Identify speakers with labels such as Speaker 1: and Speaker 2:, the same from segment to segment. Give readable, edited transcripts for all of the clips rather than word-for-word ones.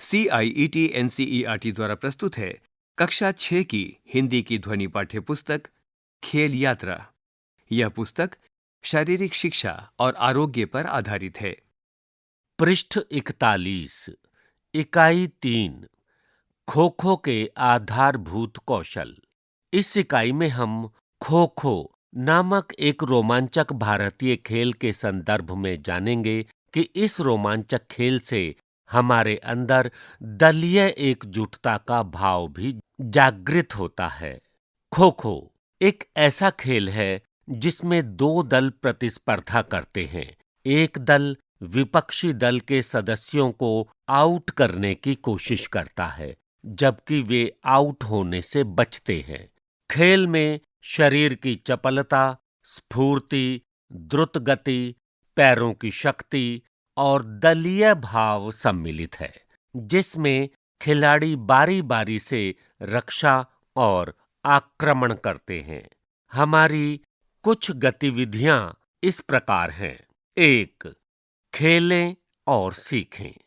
Speaker 1: CIET NCERT द्वारा प्रस्तुत है कक्षा 6 की हिंदी की ध्वनि पाठ्य पुस्तक खेल यात्रा। यह पुस्तक शारीरिक शिक्षा और आरोग्य पर आधारित है।
Speaker 2: पृष्ठ 41 इकाई 3 खो खो के आधारभूत कौशल। इस इकाई में हम खो खो नामक एक रोमांचक भारतीय खेल के संदर्भ में जानेंगे कि इस रोमांचक खेल से हमारे अंदर दलीय एकजुटता का भाव भी जागृत होता है। खो खो एक ऐसा खेल है जिसमें दो दल प्रतिस्पर्धा करते हैं। एक दल विपक्षी दल के सदस्यों को आउट करने की कोशिश करता है, जबकि वे आउट होने से बचते हैं। खेल में शरीर की चपलता, स्फूर्ति, द्रुत गति, पैरों की शक्ति और दलीय भाव सम्मिलित है, जिसमें खिलाड़ी बारी-बारी से रक्षा और आक्रमण करते हैं। हमारी कुछ गतिविधियां इस प्रकार हैं। 1. खेलें और सीखें।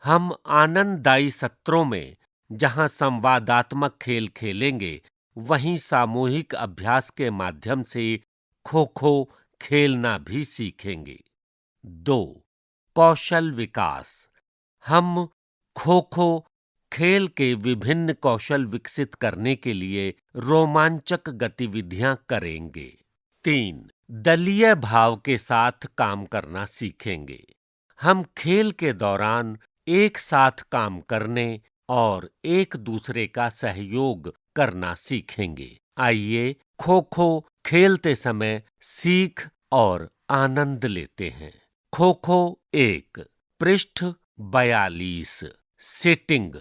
Speaker 2: हम आनंददायी सत्रों में जहां संवादात्मक खेल खेलेंगे, वहीं सामूहिक अभ्यास के माध्यम से खो-खो खेलना भी सीखेंगे। 2. कौशल विकास। हम खो-खो खेल के विभिन्न कौशल विकसित करने के लिए रोमांचक गतिविधियां करेंगे। 3. दलीय भाव के साथ काम करना सीखेंगे। हम खेल के दौरान एक साथ काम करने और एक दूसरे का सहयोग करना सीखेंगे। आइए खो-खो खेलते समय सीख और आनंद लेते हैं। खो-खो 1 पृष्ठ 42 सिटिंग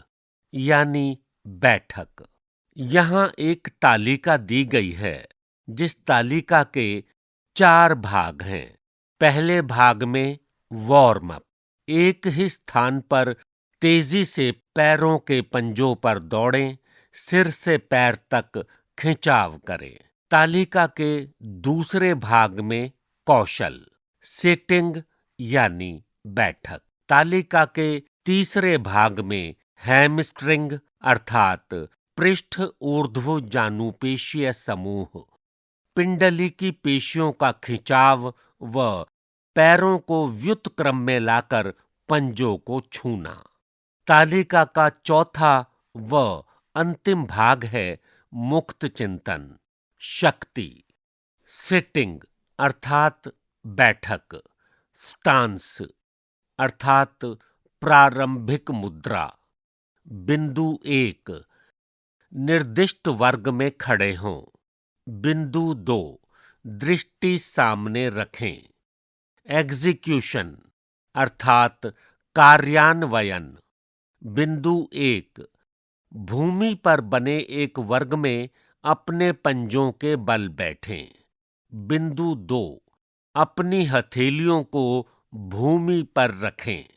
Speaker 2: यानी बैठक। यहाँ एक तालिका दी गई है, जिस तालिका के 4 भाग हैं। पहले भाग में वार्म अप, एक ही स्थान पर तेजी से पैरों के पंजों पर दौड़ें, सिर से पैर तक खिंचाव करें। तालिका के दूसरे भाग में कौशल, सिटिंग यानी बैठक। तालिका के तीसरे भाग में हैमस्ट्रिंग अर्थात पृष्ठ ऊर्ध्वजानुपेशीय समूह, पिंडली की पेशियों का खिंचाव व पैरों को व्युत्क्रम में लाकर पंजों को छूना। तालिका का चौथा व अंतिम भाग है मुक्त चिंतन, शक्ति, सिटिंग अर्थात बैठक, स्टांस अर्थात प्रारंभिक मुद्रा। बिंदु 1 निर्दिष्ट वर्ग में खड़े हों। बिंदु 2 दृष्टि सामने रखें। एग्जीक्यूशन अर्थात कार्यान्वयन। बिंदु 1 भूमि पर बने एक वर्ग में अपने पंजों के बल बैठें। बिंदु 2 अपनी हथेलियों को भूमि पर रखें।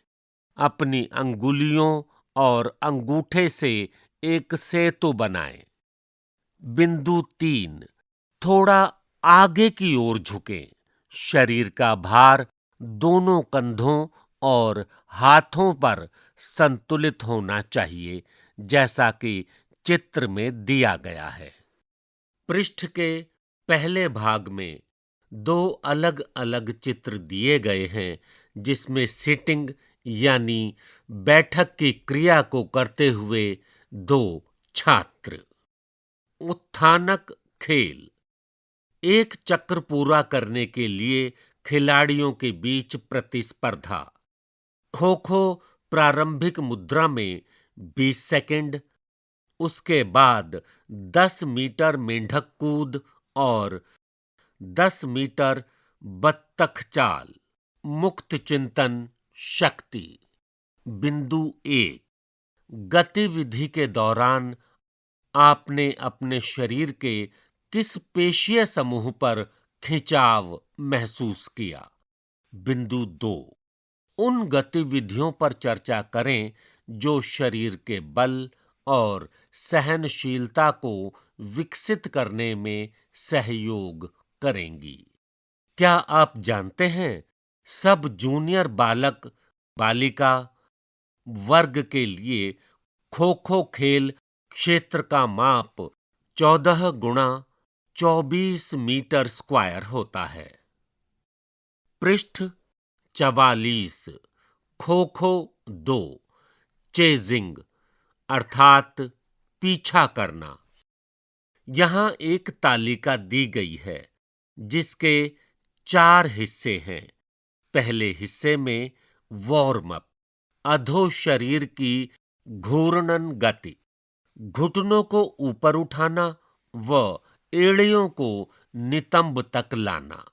Speaker 2: अपनी अंगुलियों और अंगूठे से एक सेतु बनाएं। बिंदु 3 थोड़ा आगे की ओर झुकें। शरीर का भार दोनों कंधों और हाथों पर संतुलित होना चाहिए, जैसा कि चित्र में दिया गया है। पृष्ठ के पहले भाग में 2 अलग-अलग चित्र दिए गए हैं, जिसमें सिटिंग यानी बैठक की क्रिया को करते हुए 2 छात्र। उत्थानक खेल, एक चक्र पूरा करने के लिए खिलाड़ियों के बीच प्रतिस्पर्धा। खो-खो प्रारंभिक मुद्रा में 20 सेकंड, उसके बाद 10 मीटर मेंढक कूद और 10 मीटर बत्तख चाल। मुक्त चिंतन, शक्ति। बिंदु 1 गतिविधि के दौरान आपने अपने शरीर के किस पेशीय समूह पर खिंचाव महसूस किया? बिंदु 2 उन गतिविधियों पर चर्चा करें जो शरीर के बल और सहनशीलता को विकसित करने में सहयोग करेंगी। क्या आप जानते हैं, सब जूनियर बालक बालिका वर्ग के लिए खो खो खेल क्षेत्र का माप 14 गुणा 24 मीटर स्क्वायर होता है। पृष्ठ 44। खो खो 2 चेजिंग अर्थात पीछा करना। यहाँ एक तालिका दी गई है जिसके 4 हिस्से हैं। पहले हिस्से में वार्म अप, अधो शरीर की घूर्णन गति, घुटनों को ऊपर उठाना व एड़ियों को नितंब तक लाना।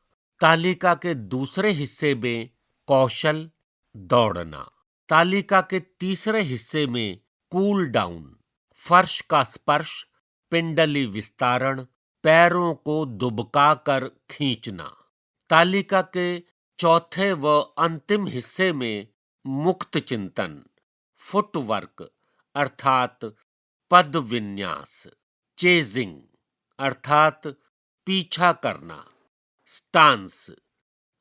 Speaker 2: तालिका के दूसरे हिस्से में कौशल, दौड़ना। तालिका के तीसरे हिस्से में कूल डाउन, फर्श का स्पर्श, पिंडली विस्तारण, पैरों को दुबकाकर खींचना। तालिका के चौथे व अंतिम हिस्से में मुक्त चिंतन, फुटवर्क अर्थात पद विन्यास, चेजिंग अर्थात पीछा करना, स्टांस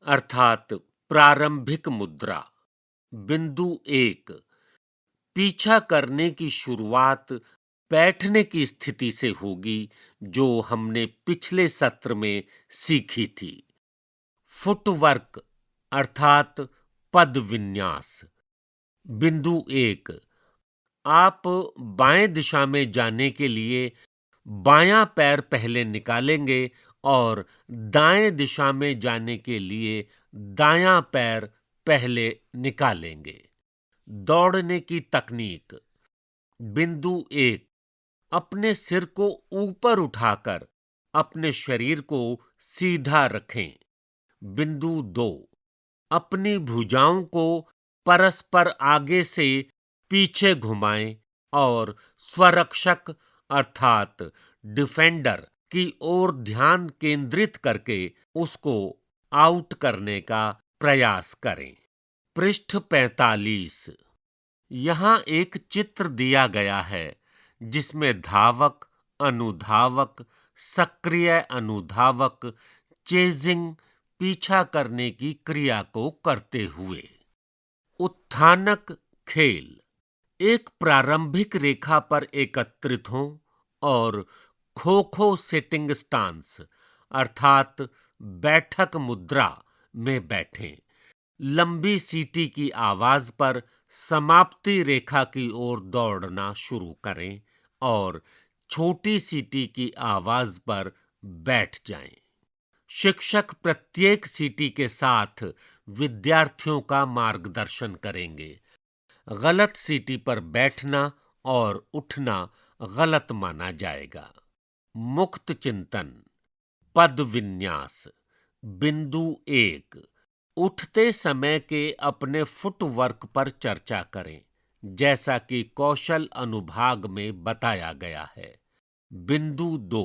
Speaker 2: अर्थात प्रारंभिक मुद्रा। बिंदु 1 पीछा करने की शुरुआत बैठने की स्थिति से होगी जो हमने पिछले सत्र में सीखी थी। फुटवर्क अर्थात पद विन्यास। बिंदु 1 आप बाएं दिशा में जाने के लिए बायां पैर पहले निकालेंगे और दाएं दिशा में जाने के लिए दायां पैर पहले निकालेंगे। दौड़ने की तकनीक। बिंदु 1 अपने सिर को ऊपर उठाकर अपने शरीर को सीधा रखें। बिंदु 2 अपनी भुजाओं को परस्पर आगे से पीछे घुमाएं और स्वरक्षक अर्थात डिफेंडर की ओर ध्यान केंद्रित करके उसको आउट करने का प्रयास करें। पृष्ठ 45। यहाँ एक चित्र दिया गया है जिसमें धावक, अनुधावक, सक्रिय अनुधावक चेजिंग पीछा करने की क्रिया को करते हुए। उत्थानक खेल। एक प्रारंभिक रेखा पर एकत्रित हों और खो खो सिटिंग स्टांस अर्थात बैठक मुद्रा में बैठें। लंबी सीटी की आवाज पर समाप्ति रेखा की ओर दौड़ना शुरू करें और छोटी सीटी की आवाज पर बैठ जाएं। शिक्षक प्रत्येक सीटी के साथ विद्यार्थियों का मार्गदर्शन करेंगे। गलत सीटी पर बैठना और उठना गलत माना जाएगा। मुक्त चिंतन, पद विन्यास। बिंदु 1 उठते समय के अपने फुटवर्क पर चर्चा करें जैसा कि कौशल अनुभाग में बताया गया है। बिंदु 2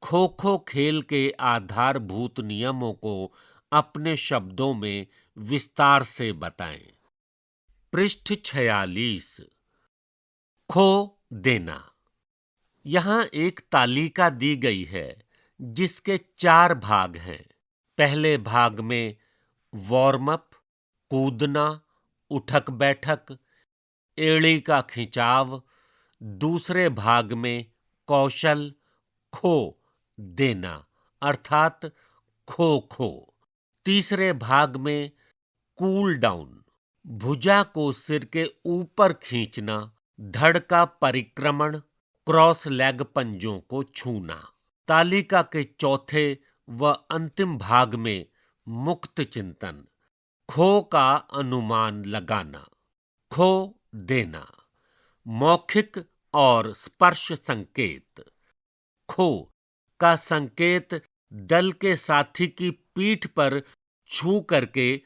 Speaker 2: खो खो खेल के आधारभूत नियमों को अपने शब्दों में विस्तार से बताएं। पृष्ठ 46। खो देना। यहाँ एक तालिका दी गई है जिसके 4 भाग हैं। पहले भाग में वार्म अप, कूदना, उठक बैठक, एड़ी का खिंचाव। दूसरे भाग में कौशल, खो देना अर्थात खो खो। तीसरे भाग में कूल डाउन, भुजा को सिर के ऊपर खींचना, धड़ का परिक्रमण, क्रॉस लेग पंजों को छूना। तालिका के चौथे व अंतिम भाग में मुक्त चिंतन, खो का अनुमान लगाना, खो देना। मौखिक और स्पर्श संकेत। खो का संकेत दल के साथी की पीठ पर छू करके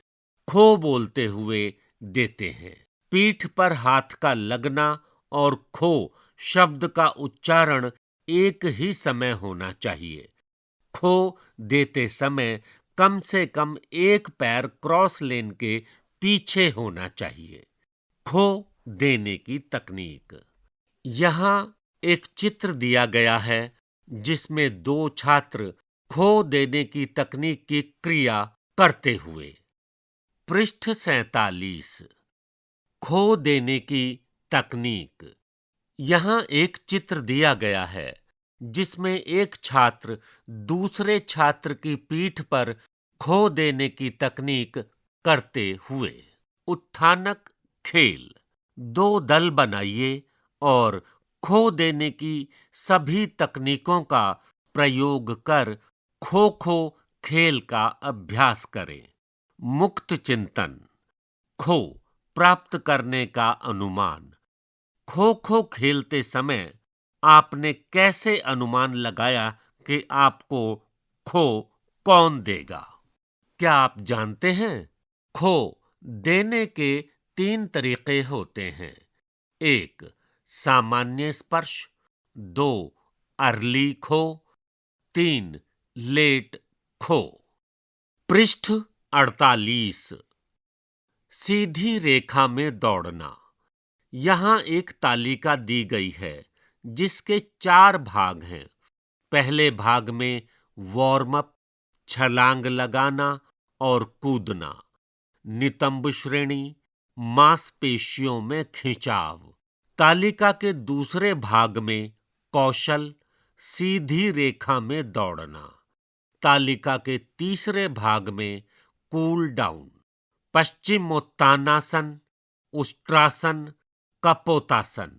Speaker 2: खो बोलते हुए देते हैं। पीठ पर हाथ का लगना और खो शब्द का उच्चारण एक ही समय होना चाहिए। खो देते समय कम से कम एक पैर क्रॉस लेन के पीछे होना चाहिए। खो देने की तकनीक। यहाँ एक चित्र दिया गया है जिसमें 2 छात्र खो देने की तकनीक की क्रिया करते हुए। पृष्ठ 47। खो देने की तकनीक। यहाँ एक चित्र दिया गया है जिसमें एक छात्र दूसरे छात्र की पीठ पर खो देने की तकनीक करते हुए। उत्थानक खेल। दो दल बनाइए और खो देने की सभी तकनीकों का प्रयोग कर खो खो खेल का अभ्यास करें। मुक्त चिंतन। खो प्राप्त करने का अनुमान। खो खो खेलते समय आपने कैसे अनुमान लगाया कि आपको खो कौन देगा? क्या आप जानते हैं? खो देने के 3 तरीके होते हैं। 1. सामान्य स्पर्श। 2. अर्ली खो। 3. लेट खो। पृष्ठ 48। सीधी रेखा में दौड़ना। यहाँ एक तालिका दी गई है जिसके 4 भाग हैं। पहले भाग में वार्म अप, छलांग लगाना और कूदना। नितंब श्रेणी, मांसपेशियों में खिंचाव। तालिका के दूसरे भाग में कौशल, सीधी रेखा में दौड़ना। तालिका के तीसरे भाग में कूल डाउन, पश्चिमोत्तानासन, उष्ट्रासन, कपोतासन।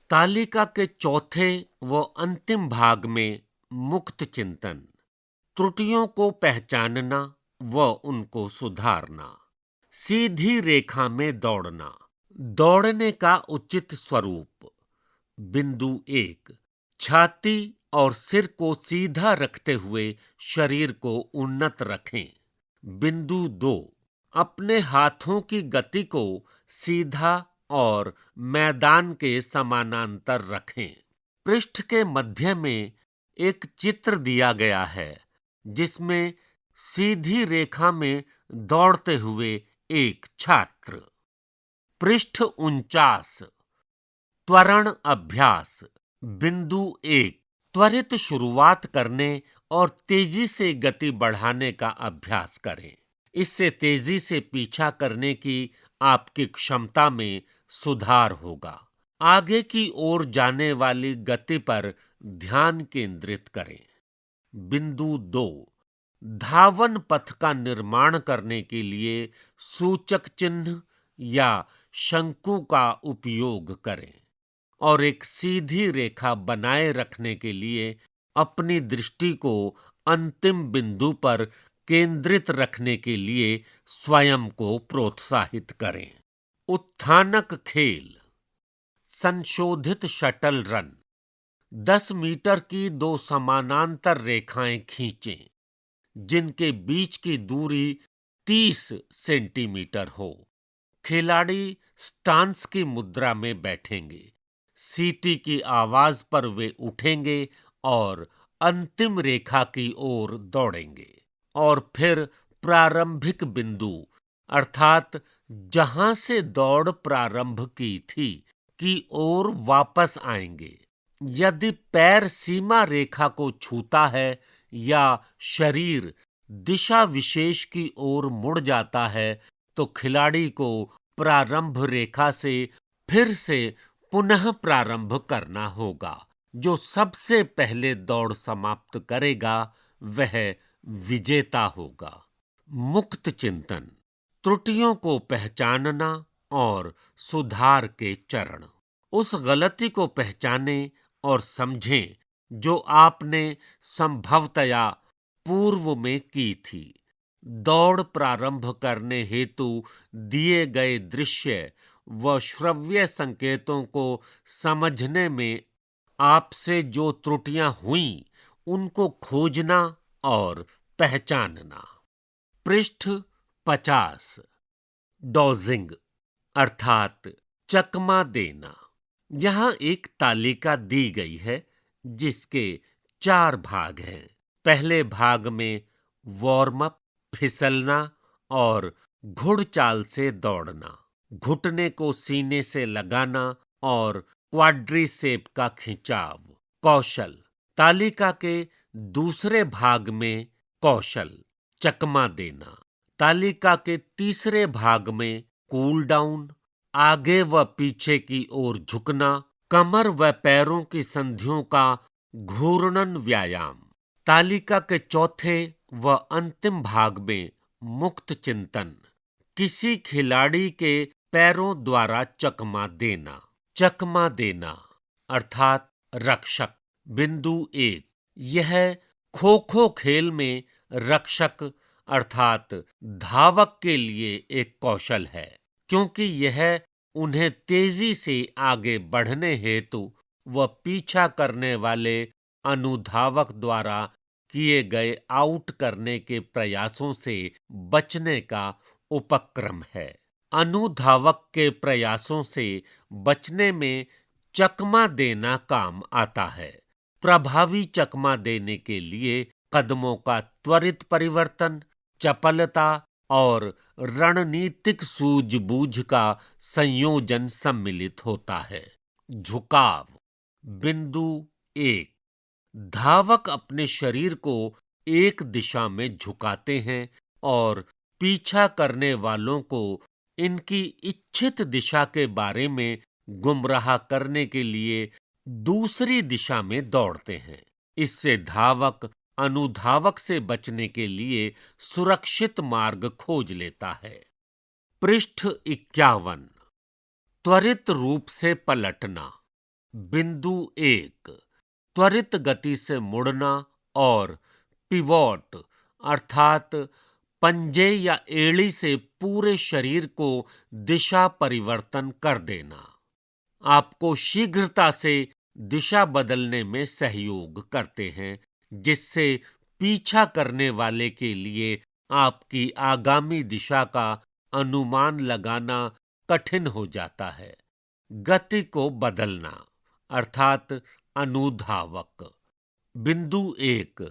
Speaker 2: तालिका के चौथे व अंतिम भाग में मुक्त चिंतन, त्रुटियों को पहचानना व उनको सुधारना। सीधी रेखा में दौड़ना। दौड़ने का उचित स्वरूप। बिंदु 1, छाती और सिर को सीधा रखते हुए शरीर को उन्नत रखें। बिंदु 2, अपने हाथों की गति को सीधा और मैदान के समानांतर रखें। पृष्ठ के मध्य में एक चित्र दिया गया है जिसमें सीधी रेखा में दौड़ते हुए एक छात्र। पृष्ठ 49। त्वरण अभ्यास। बिंदु 1, त्वरित शुरुआत करने और तेजी से गति बढ़ाने का अभ्यास करें। इससे तेजी से पीछा करने की आपकी क्षमता में सुधार होगा। आगे की ओर जाने वाली गति पर ध्यान केंद्रित करें। बिंदु 2, धावन पथ का निर्माण करने के लिए सूचक चिन्ह या शंकु का उपयोग करें और एक सीधी रेखा बनाए रखने के लिए अपनी दृष्टि को अंतिम बिंदु पर केंद्रित रखने के लिए स्वयं को प्रोत्साहित करें। उत्थानक खेल। संशोधित शटल रन। 10 मीटर की 2 समानांतर रेखाएं खींचें जिनके बीच की दूरी 30 सेंटीमीटर हो। खिलाड़ी स्टांस की मुद्रा में बैठेंगे। सीटी की आवाज पर वे उठेंगे और अंतिम रेखा की ओर दौड़ेंगे और फिर प्रारंभिक बिंदु अर्थात जहां से दौड़ प्रारंभ की थी की ओर वापस आएंगे। यदि पैर सीमा रेखा को छूता है या शरीर दिशा विशेष की ओर मुड़ जाता है तो खिलाड़ी को प्रारंभ रेखा से फिर से पुनः प्रारंभ करना होगा। जो सबसे पहले दौड़ समाप्त करेगा वह विजेता होगा। मुक्त चिंतन। त्रुटियों को पहचानना और सुधार के चरण। उस गलती को पहचानें और समझें जो आपने संभवतया पूर्व में की थी। दौड़ प्रारंभ करने हेतु दिए गए दृश्य व श्रव्य संकेतों को समझने में आपसे जो त्रुटियां हुईं उनको खोजना और पहचानना। पृष्ठ 50। डॉजिंग अर्थात चकमा देना। यहाँ एक तालिका दी गई है जिसके 4 भाग हैं। पहले भाग में वार्म अप, फिसलना और घुड़चाल से दौड़ना, घुटने को सीने से लगाना और क्वाड्रिसेप का खिंचाव। कौशल। तालिका के दूसरे भाग में कौशल, चकमा देना। तालिका के तीसरे भाग में कूल डाउन, आगे व पीछे की ओर झुकना, कमर व पैरों की संधियों का घूर्णन व्यायाम। तालिका के चौथे व अंतिम भाग में मुक्त चिंतन, किसी खिलाड़ी के पैरों द्वारा चकमा देना। चकमा देना अर्थात रक्षक। बिंदु 1, यह खो खो खेल में रक्षक अर्थात धावक के लिए एक कौशल है, क्योंकि यह उन्हें तेजी से आगे बढ़ने हेतु व पीछा करने वाले अनुधावक द्वारा किए गए आउट करने के प्रयासों से बचने का उपक्रम है। अनुधावक के प्रयासों से बचने में चकमा देना काम आता है। प्रभावी चकमा देने के लिए कदमों का त्वरित परिवर्तन, चपलता और रणनीतिक सूझबूझ का संयोजन सम्मिलित होता है। झुकाव। बिंदु 1, धावक अपने शरीर को एक दिशा में झुकाते हैं और पीछा करने वालों को इनकी इच्छित दिशा के बारे में गुमराह करने के लिए दूसरी दिशा में दौड़ते हैं। इससे धावक अनुधावक से बचने के लिए सुरक्षित मार्ग खोज लेता है। पृष्ठ 51, त्वरित रूप से पलटना। बिंदु 1, त्वरित गति से मुड़ना और पिवोट अर्थात पंजे या एड़ी से पूरे शरीर को दिशा परिवर्तन कर देना आपको शीघ्रता से दिशा बदलने में सहयोग करते हैं, जिससे पीछा करने वाले के लिए आपकी आगामी दिशा का अनुमान लगाना कठिन हो जाता है। गति को बदलना अर्थात अनुधावक। बिंदु 1,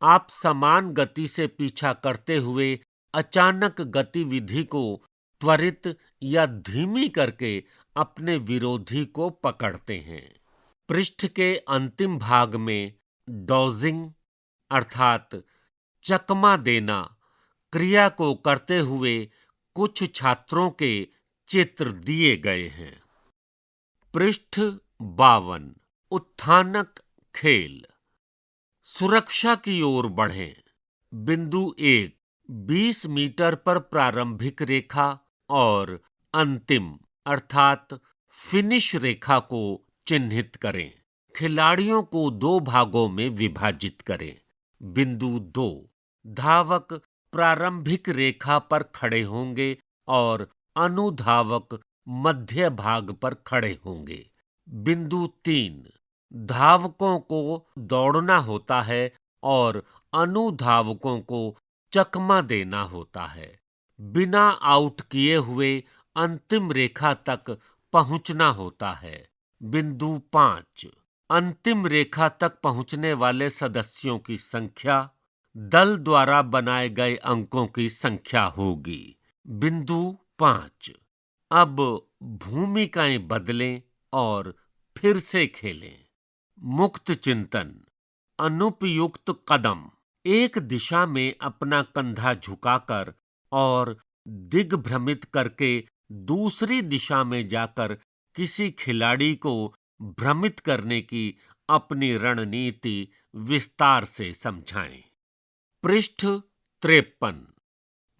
Speaker 2: आप समान गति से पीछा करते हुए अचानक गतिविधि को त्वरित या धीमी करके अपने विरोधी को पकड़ते हैं। पृष्ठ के अंतिम भाग में डॉजिंग अर्थात चकमा देना क्रिया को करते हुए कुछ छात्रों के चित्र दिए गए हैं। पृष्ठ 52, उत्थानक खेल। सुरक्षा की ओर बढ़ें। बिंदु 1, 20 मीटर पर प्रारंभिक रेखा और अंतिम अर्थात फिनिश रेखा को चिन्हित करें। खिलाड़ियों को 2 भागों में विभाजित करें। बिंदु 2, धावक प्रारंभिक रेखा पर खड़े होंगे और अनुधावक मध्य भाग पर खड़े होंगे। बिंदु 3, धावकों को दौड़ना होता है और अनुधावकों को चकमा देना होता है। बिना आउट किए हुए अंतिम रेखा तक पहुंचना होता है। बिंदु 5, अंतिम रेखा तक पहुंचने वाले सदस्यों की संख्या दल द्वारा बनाए गए अंकों की संख्या होगी। बिंदु 5, अब भूमिकाएं बदलें और फिर से खेलें। मुक्त चिंतन, अनुपयुक्त कदम। एक दिशा में अपना कंधा झुकाकर और दिग्भ्रमित करके दूसरी दिशा में जाकर किसी खिलाड़ी को भ्रमित करने की अपनी रणनीति विस्तार से समझाएं। पृष्ठ 53,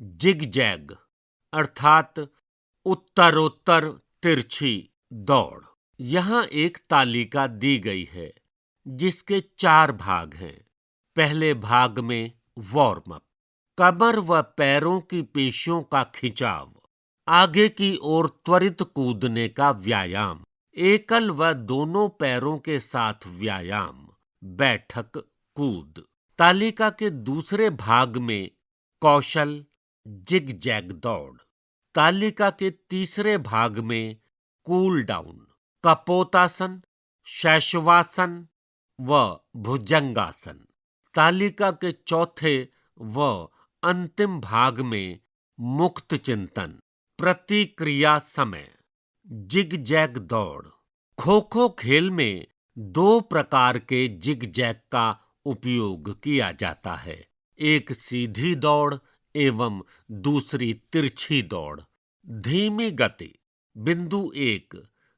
Speaker 2: जिग-जैग अर्थात उत्तरोत्तर तिरछी दौड़। यहां एक तालिका दी गई है जिसके 4 भाग हैं। पहले भाग में वार्म अप, कमर व पैरों की पेशियों का खिंचाव, आगे की ओर त्वरित कूदने का व्यायाम, एकल व दोनों पैरों के साथ व्यायाम, बैठक कूद। तालिका के दूसरे भाग में कौशल, जिग-जैग दौड़। तालिका के तीसरे भाग में कूल डाउन, कपोतासन, शैशवासन व भुजंगासन। तालिका के चौथे व अंतिम भाग में मुक्त चिंतन, प्रतिक्रिया समय, जिग-जैग दौड़। खो-खो खेल में 2 प्रकार के जिग-जैग का उपयोग किया जाता है, एक सीधी दौड़ एवं दूसरी तिरछी दौड़। धीमी गति, बिंदु 1,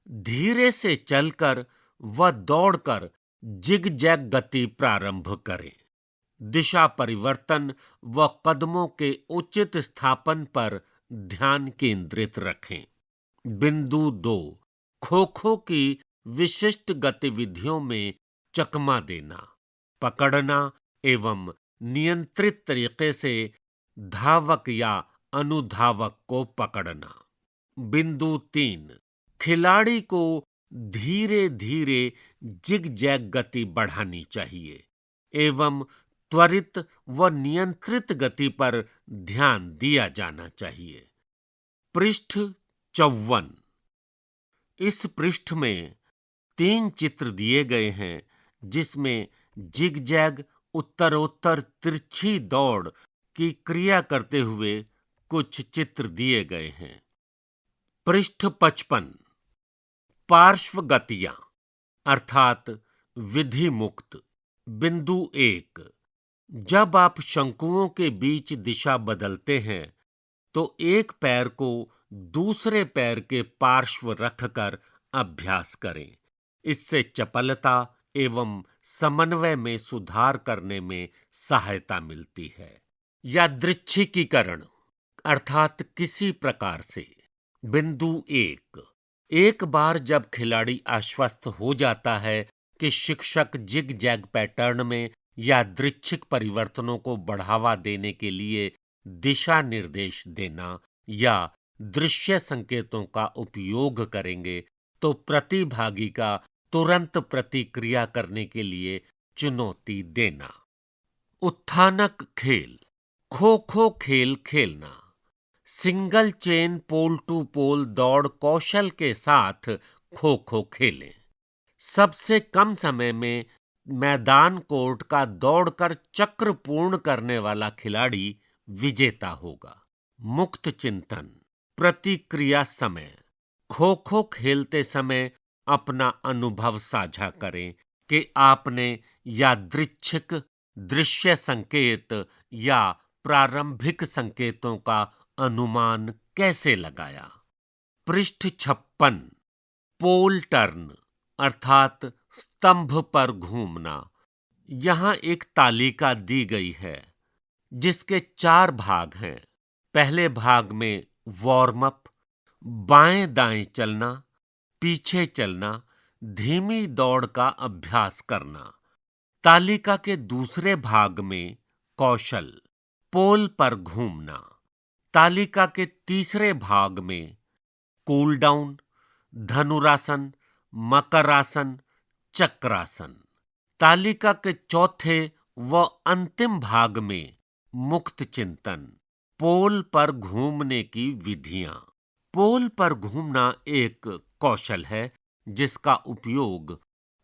Speaker 2: धीरे से चलकर व दौड़कर जिग जैग गति प्रारंभ करें। दिशा परिवर्तन व कदमों के उचित स्थापन पर ध्यान केंद्रित रखें। बिंदु 2, खो-खो की विशिष्ट गतिविधियों में चकमा देना, पकड़ना एवं नियंत्रित तरीके से धावक या अनुधावक को पकड़ना। बिंदु 3, खिलाड़ी को धीरे धीरे जिग जैग गति बढ़ानी चाहिए एवं त्वरित व नियंत्रित गति पर ध्यान दिया जाना चाहिए। पृष्ठ 54। इस पृष्ठ में 3 चित्र दिए गए हैं जिसमें जिग जैग उत्तरोत्तर तिरछी दौड़ की क्रिया करते हुए कुछ चित्र दिए गए हैं। पृष्ठ 55, पार्श्व गतियां अर्थात विधि मुक्त। बिंदु 1, जब आप शंकुओं के बीच दिशा बदलते हैं तो एक पैर को दूसरे पैर के पार्श्व रखकर अभ्यास करें। इससे चपलता एवं समन्वय में सुधार करने में सहायता मिलती है। यादृच्छिकीकरण अर्थात किसी प्रकार से। बिंदु 1, एक बार जब खिलाड़ी आश्वस्त हो जाता है कि शिक्षक जिग जैग पैटर्न में यादृच्छिक परिवर्तनों को बढ़ावा देने के लिए दिशा निर्देश देना या दृश्य संकेतों का उपयोग करेंगे तो प्रतिभागी का तुरंत प्रतिक्रिया करने के लिए चुनौती देना। उत्थानक खेल, खो खो खेल खेलना, सिंगल चेन पोल टू पोल दौड़ कौशल के साथ खो खो खेलें। सबसे कम समय में मैदान कोर्ट का दौड़कर चक्र पूर्ण करने वाला खिलाड़ी विजेता होगा। मुक्त चिंतन, प्रतिक्रिया समय, खो खो खेलते समय अपना अनुभव साझा करें कि आपने यादृच्छिक दृश्य संकेत या प्रारंभिक संकेतों का अनुमान कैसे लगाया। पृष्ठ 56, पोल टर्न अर्थात स्तंभ पर घूमना। यहां एक तालिका दी गई है जिसके 4 भाग हैं। पहले भाग में वार्म अप, बाएं दाएं चलना, पीछे चलना, धीमी दौड़ का अभ्यास करना। तालिका के दूसरे भाग में कौशल, पोल पर घूमना। तालिका के तीसरे भाग में कूल डाउन, धनुरासन, मकरासन, चक्रासन। तालिका के चौथे व अंतिम भाग में मुक्त चिंतन, पोल पर घूमने की विधियां। पोल पर घूमना एक कौशल है जिसका उपयोग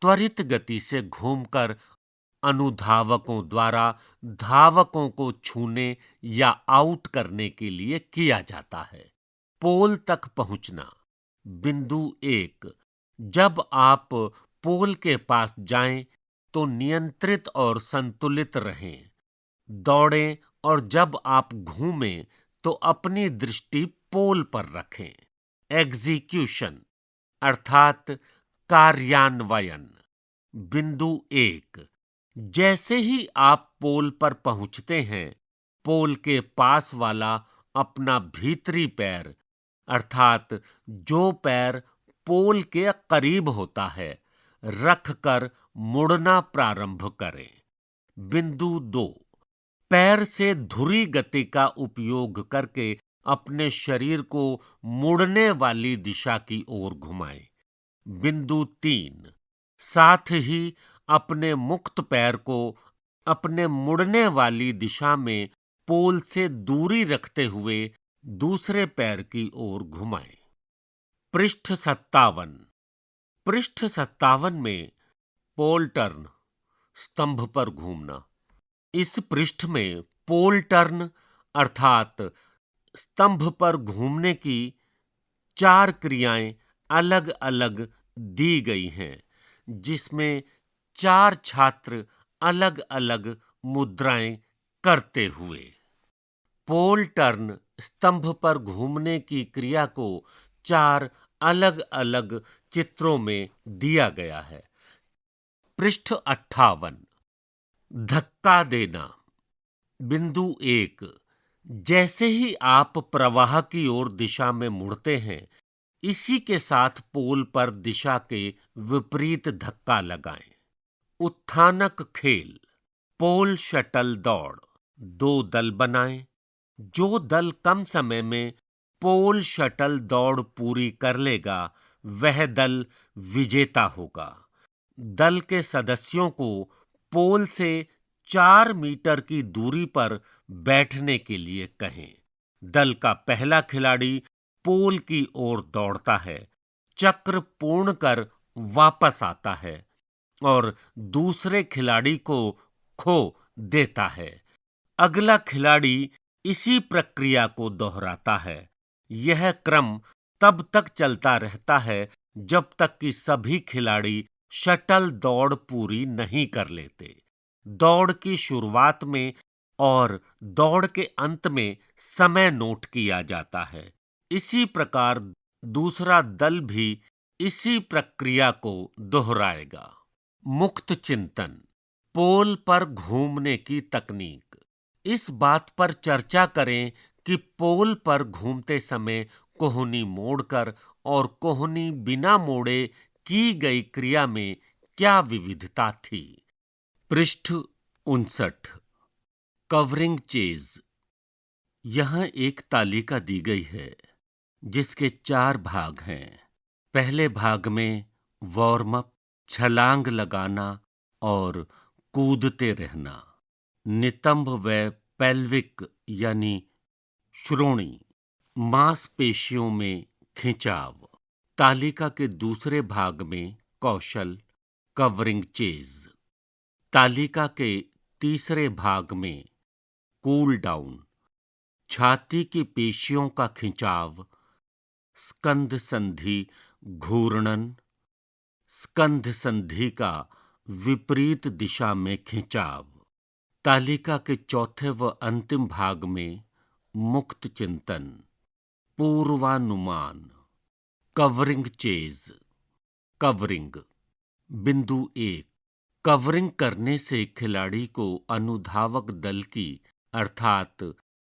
Speaker 2: त्वरित गति से घूमकर अनुधावकों द्वारा धावकों को छूने या आउट करने के लिए किया जाता है। पोल तक पहुंचना। बिंदु 1, जब आप पोल के पास जाएं तो नियंत्रित और संतुलित रहें। दौड़ें और जब आप घूमें तो अपनी दृष्टि पोल पर रखें। एग्जीक्यूशन अर्थात कार्यान्वयन। बिंदु 1, जैसे ही आप पोल पर पहुंचते हैं, पोल के पास वाला अपना भीतरी पैर अर्थात जो पैर पोल के करीब होता है रखकर मुड़ना प्रारंभ करें। बिंदु 2, पैर से धुरी गति का उपयोग करके अपने शरीर को मुड़ने वाली दिशा की ओर घुमाएं। बिंदु 3, साथ ही अपने मुक्त पैर को अपने मुड़ने वाली दिशा में पोल से दूरी रखते हुए दूसरे पैर की ओर घुमाएं। पृष्ठ 57। पृष्ठ 57 में पोल टर्न, स्तंभ पर घूमना। इस पृष्ठ में पोल टर्न अर्थात स्तंभ पर घूमने की 4 क्रियाएं अलग अलग दी गई हैं, जिसमें 4 छात्र अलग अलग मुद्राएं करते हुए। पोल टर्न स्तंभ पर घूमने की क्रिया को 4 अलग अलग चित्रों में दिया गया है। पृष्ठ 58। धक्का देना। बिंदु 1। जैसे ही आप प्रवाह की ओर दिशा में मुड़ते हैं, इसी के साथ पोल पर दिशा के विपरीत धक्का लगाएं। उत्थानक खेल। पोल शटल दौड़। 2 दल बनाएं। जो दल कम समय में पोल शटल दौड़ पूरी कर लेगा, वह दल विजेता होगा। दल के सदस्यों को पोल से 4 मीटर की दूरी पर बैठने के लिए कहें। दल का पहला खिलाड़ी पोल की ओर दौड़ता है, चक्र पूर्ण कर वापस आता है और दूसरे खिलाड़ी को खो देता है। अगला खिलाड़ी इसी प्रक्रिया को दोहराता है। यह क्रम तब तक चलता रहता है जब तक कि सभी खिलाड़ी शटल दौड़ पूरी नहीं कर लेते। दौड़ की शुरुआत में और दौड़ के अंत में समय नोट किया जाता है। इसी प्रकार दूसरा दल भी इसी प्रक्रिया को दोहराएगा। मुक्त चिंतन। पोल पर घूमने की तकनीक। इस बात पर चर्चा करें कि पोल पर घूमते समय कोहनी मोड़कर और कोहनी बिना मोड़े की गई क्रिया में क्या विविधता थी। पृष्ठ 59। Covering chase. यहां एक तालिका दी गई है जिसके 4 भाग हैं। पहले भाग में वार्म अप, छलांग लगाना और कूदते रहना। नितंब व पेल्विक यानी श्रोणी मांसपेशियों में खिंचाव। तालिका के दूसरे भाग में कौशल, कवरिंग चेज। तालिका के तीसरे भाग में कूल डाउन, छाती की पेशियों का खिंचाव, स्कंध संधि घूर्णन, स्कंध संधि का विपरीत दिशा में खिंचाव। तालिका के चौथे व अंतिम भाग में मुक्त चिंतन, पूर्वानुमान। Covering chase. कवरिंग। बिंदु 1। कवरिंग करने से खिलाड़ी को अनुधावक दल की अर्थात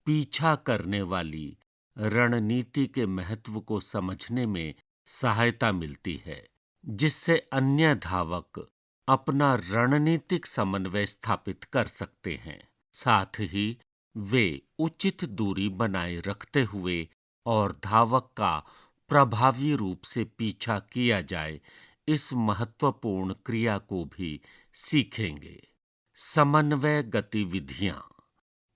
Speaker 2: पीछा करने वाली रणनीति के महत्व को समझने में सहायता मिलती है, जिससे अन्य धावक अपना रणनीतिक समन्वय स्थापित कर सकते हैं। साथ ही वे उचित दूरी बनाए रखते हुए और धावक का प्रभावी रूप से पीछा किया जाए, इस महत्वपूर्ण क्रिया को भी सीखेंगे। समन्वय गतिविधियां।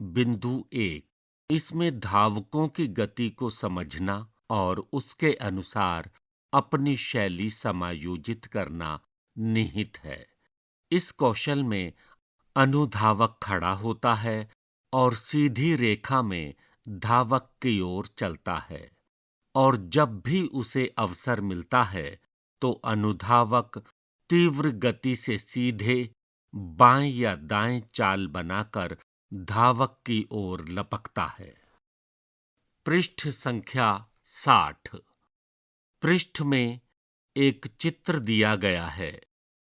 Speaker 2: बिंदु 1। इसमें धावकों की गति को समझना और उसके अनुसार अपनी शैली समायोजित करना निहित है। इस कौशल में अनुधावक खड़ा होता है और सीधी रेखा में धावक की ओर चलता है, और जब भी उसे अवसर मिलता है तो अनुधावक तीव्र गति से सीधे बाएं या दाएं चाल बनाकर धावक की ओर लपकता है। पृष्ठ संख्या 60। पृष्ठ में एक चित्र दिया गया है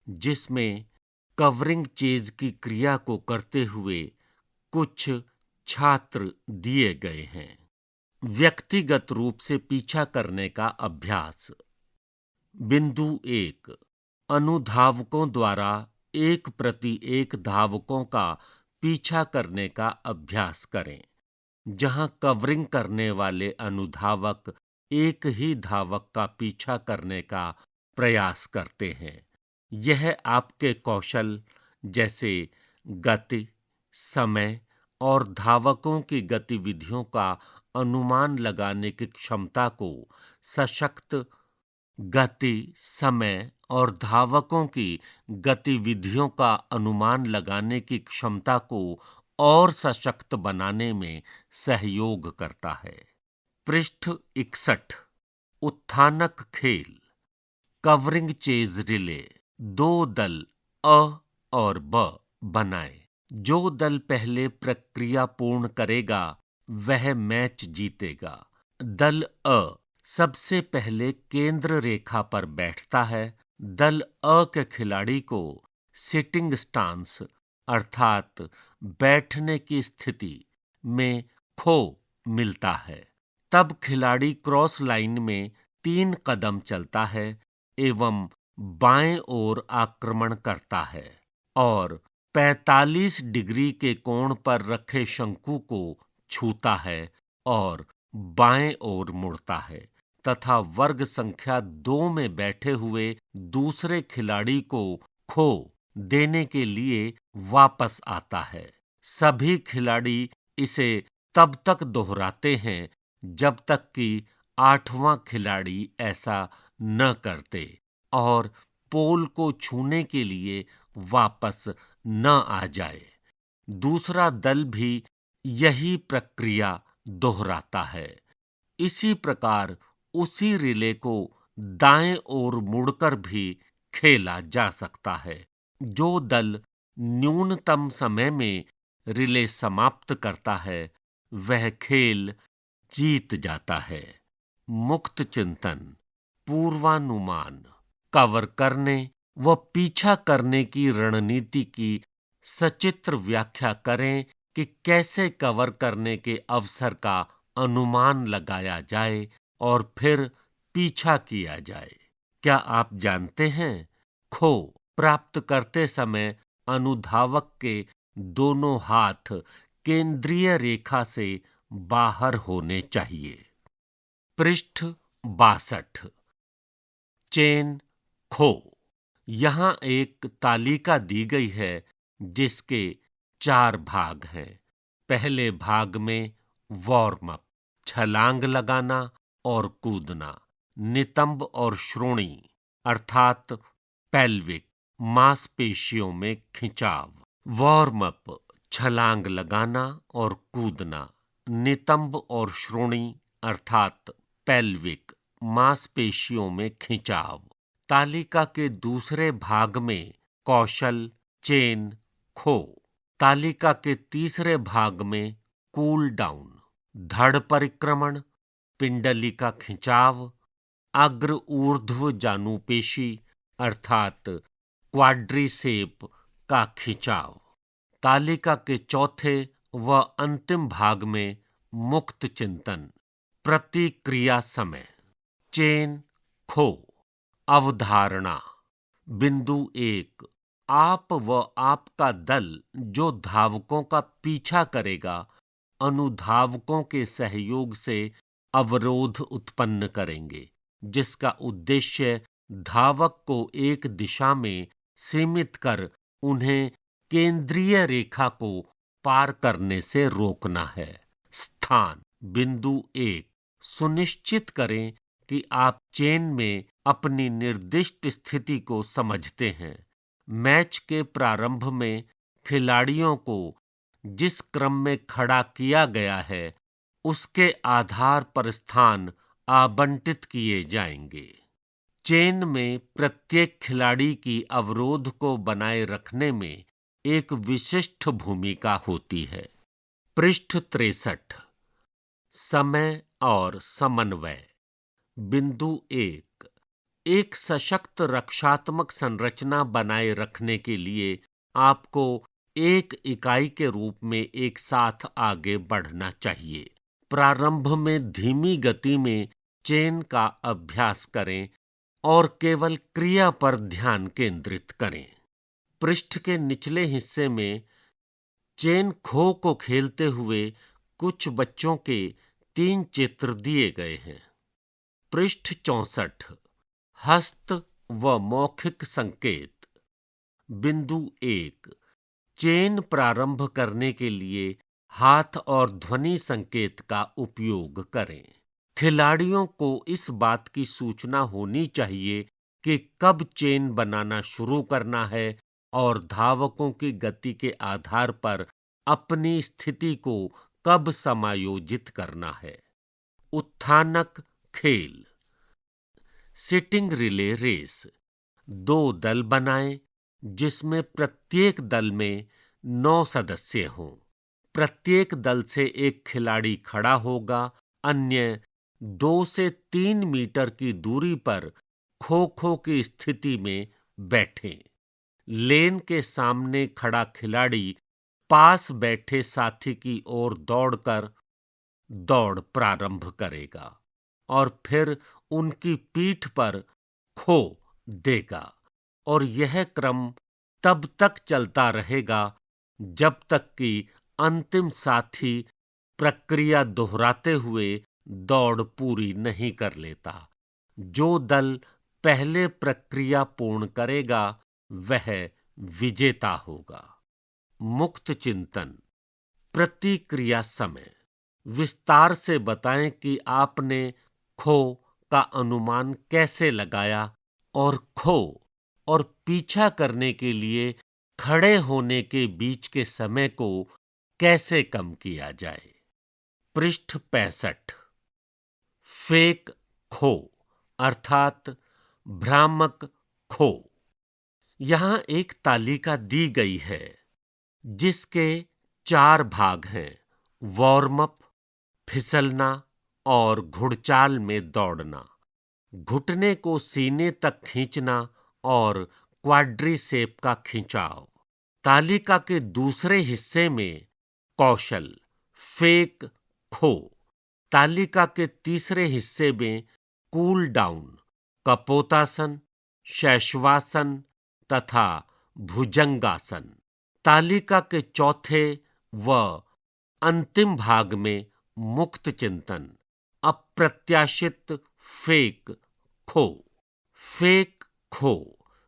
Speaker 2: जिसमें कवरिंग चेज की क्रिया को करते हुए कुछ छात्र दिए गए हैं। व्यक्तिगत रूप से पीछा करने का अभ्यास। बिंदु 1। अनुधावकों द्वारा 1 प्रति 1 धावकों का पीछा करने का अभ्यास करें, जहां कवरिंग करने वाले अनुधावक एक ही धावक का पीछा करने का प्रयास करते हैं। यह आपके कौशल जैसे गति, समय और धावकों की गतिविधियों का अनुमान लगाने की क्षमता को सशक्त, गति, समय और धावकों की गतिविधियों का अनुमान लगाने की क्षमता को और सशक्त बनाने में सहयोग करता है। पृष्ठ 61। उत्थानक खेल। Covering chase relay. 2 दल अ और ब बनाए। जो दल पहले प्रक्रिया पूर्ण करेगा वह मैच जीतेगा। दल अ सबसे पहले केंद्र रेखा पर बैठता है। दल अ के खिलाड़ी को सिटिंग स्टांस अर्थात बैठने की स्थिति में खो मिलता है। तब खिलाड़ी क्रॉस लाइन में 3 कदम चलता है एवं बाएं ओर आक्रमण करता है और 45 डिग्री के कोण पर रखे शंकु को छूता है और बाएं ओर मुड़ता है तथा वर्ग संख्या 2 में बैठे हुए दूसरे खिलाड़ी को खो देने के लिए वापस आता है। सभी खिलाड़ी इसे तब तक दोहराते हैं जब तक कि 8वां खिलाड़ी ऐसा न करते और पोल को छूने के लिए वापस न आ जाए। दूसरा दल भी यही प्रक्रिया दोहराता है। इसी प्रकार उसी रिले को दाएं ओर मुड़कर भी खेला जा सकता है। जो दल न्यूनतम समय में रिले समाप्त करता है वह खेल जीत जाता है। मुक्त चिंतन, पूर्वानुमान, कवर करने व पीछा करने की रणनीति की सचित्र व्याख्या करें कि कैसे कवर करने के अवसर का अनुमान लगाया जाए और फिर पीछा किया जाए। क्या आप जानते हैं, खो प्राप्त करते समय अनुधावक के दोनों हाथ केंद्रीय रेखा से बाहर होने चाहिए। पृष्ठ 62। चेन खो। यहाँ एक तालिका दी गई है जिसके 4 भाग हैं। पहले भाग में वार्म अप, छलांग लगाना और कूदना, नितंब और श्रोणी अर्थात पेल्विक मांसपेशियों में खिंचाव। वार्म अप, छलांग लगाना और कूदना, नितंब और श्रोणी अर्थात पेल्विक मांसपेशियों में खिंचाव। तालिका के दूसरे भाग में कौशल, चेन खो। तालिका के तीसरे भाग में कूल डाउन, धड़ परिक्रमण, पिंडलिका खिंचाव, अग्र ऊर्ध्व जानुपेशी अर्थात क्वाड्रिसेप का खिंचाव। तालिका के चौथे व अंतिम भाग में मुक्त चिंतन, प्रतिक्रिया समय। चेन खो। अवधारणा। बिंदु 1, आप व आपका दल जो धावकों का पीछा करेगा अनुधावकों के सहयोग से अवरोध उत्पन्न करेंगे जिसका उद्देश्य धावक को एक दिशा में सीमित कर उन्हें केंद्रीय रेखा को पार करने से रोकना है। स्थान। बिंदु 1, सुनिश्चित करें कि आप चेन में अपनी निर्दिष्ट स्थिति को समझते हैं। मैच के प्रारंभ में खिलाड़ियों को जिस क्रम में खड़ा किया गया है उसके आधार पर स्थान आवंटित किए जाएंगे। चेन में प्रत्येक खिलाड़ी की अवरोध को बनाए रखने में एक विशिष्ट भूमिका होती है। पृष्ठ 63। समय और समन्वय। बिंदु 1, एक सशक्त रक्षात्मक संरचना बनाए रखने के लिए आपको एक इकाई के रूप में एक साथ आगे बढ़ना चाहिए। प्रारंभ में धीमी गति में चेन का अभ्यास करें और केवल क्रिया पर ध्यान केंद्रित करें। पृष्ठ के निचले हिस्से में चेन खो को खेलते हुए कुछ बच्चों के 3 चित्र दिए गए हैं। पृष्ठ 64। हस्त व मौखिक संकेत। बिंदु 1, चेन प्रारंभ करने के लिए हाथ और ध्वनि संकेत का उपयोग करें। खिलाड़ियों को इस बात की सूचना होनी चाहिए कि कब चेन बनाना शुरू करना है और धावकों की गति के आधार पर अपनी स्थिति को कब समायोजित करना है। उत्थानक खेल। Sitting relay race. 2 दल बनाएं जिसमें प्रत्येक दल में 9 सदस्य हों। प्रत्येक दल से एक खिलाड़ी खड़ा होगा, अन्य 2 से 3 मीटर की दूरी पर खो खो की स्थिति में बैठें। लेन के सामने खड़ा खिलाड़ी पास बैठे साथी की ओर दौड़कर दौड़ प्रारंभ करेगा और फिर उनकी पीठ पर खो देगा और यह क्रम तब तक चलता रहेगा जब तक कि अंतिम साथी प्रक्रिया दोहराते हुए दौड़ पूरी नहीं कर लेता। जो दल पहले प्रक्रिया पूर्ण करेगा वह विजेता होगा। मुक्त चिंतन। प्रतिक्रिया समय। विस्तार से बताएं कि आपने खो का अनुमान कैसे लगाया और खो और पीछा करने के लिए खड़े होने के बीच के समय को कैसे कम किया जाए। पृष्ठ 65। फेक खो अर्थात भ्रामक खो। यहां एक तालिका दी गई है जिसके 4 भाग हैं: वार्म अप, फिसलना और घुड़चाल में दौड़ना, घुटने को सीने तक खींचना और क्वाड्रीसेप का खिंचाव। तालिका के दूसरे हिस्से में कौशल फेक खो। तालिका के तीसरे हिस्से में कूल डाउन, कपोतासन, शैशवासन तथा भुजंगासन। तालिका के चौथे व अंतिम भाग में मुक्त चिंतन, अप्रत्याशित फेक खो। फेक खो